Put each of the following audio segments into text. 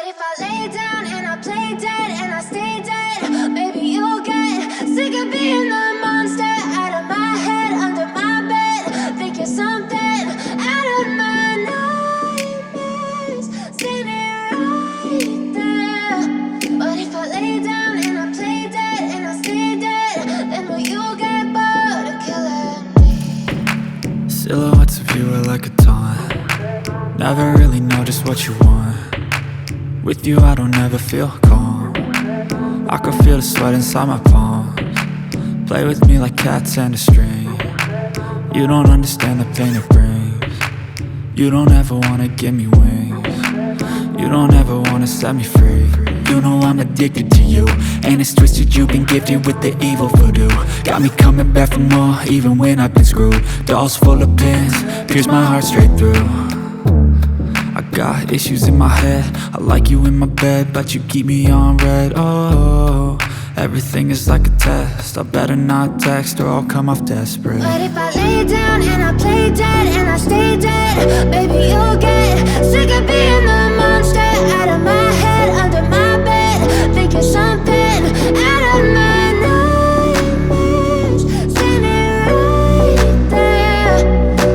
if I lay down and I play dead and I stay dead, maybe you'll get sick of being the monster out of my head, under my bed. Think you're something out of my nightmares, standing right there. But if I lay down and I play dead and I stay dead, then will you get bored of killing me? Silhouettes of you are like a taunt. Never really know just what you want. With you I don't ever feel calm. I can feel the sweat inside my palms. Play with me like cats and a string. You don't understand the pain it brings. You don't ever wanna give me wings. You don't ever wanna set me free. You know I'm addicted to you, and it's twisted, you've been gifted with the evil voodoo. Got me coming back for more, even when I've been screwed. Dolls full of pins, pierce my heart straight through. I got issues in my head, I like you in my bed, but you keep me on red. Oh, everything is like a test, I better not text or I'll come off desperate. But if I lay down and I play dead and I stay dead, baby you'll get sick of being the monster out of my head, under my bed. Think you're something out of my nightmares, standing right there.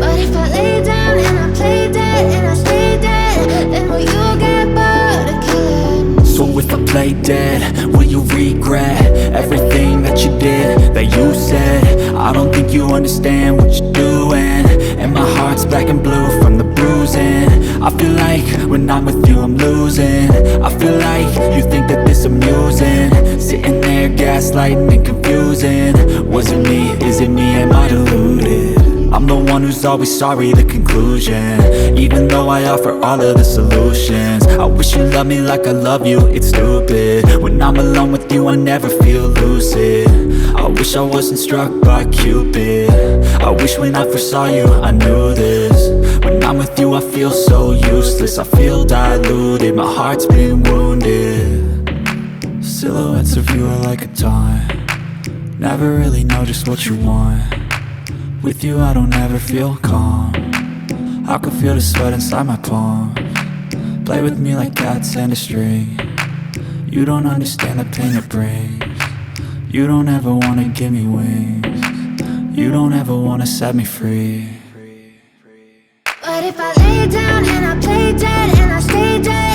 But if I lay down and I play dead and I stay dead, then will you get bored of killing me? So if I play dead, will you regret everything that you did, that you said? I don't think you understand what you're doing, and my heart's black and blue from the bruising. I feel like when I'm with you I'm losing. I feel like you think that this amusing, sitting there gaslighting and confusing. Was it me? Is it me? Am I deluded? I'm the one who's always sorry, the conclusion, even though I offer all of the solutions. I wish you loved me like I love you, it's stupid. When I'm alone with you I never feel lucid. I wish I wasn't struck by Cupid. I wish when I first saw you I knew this. When I'm with you I feel so useless, I feel diluted, my heart's been wounded. Silhouettes of you are like a taunt. Never really know just what you want. With you I don't ever feel calm. I can feel the sweat inside my palms. Play with me like cats and a string. You don't understand the pain it brings. You don't ever wanna give me wings. You don't ever wanna set me free. But if I lay down and I play dead and I stay dead,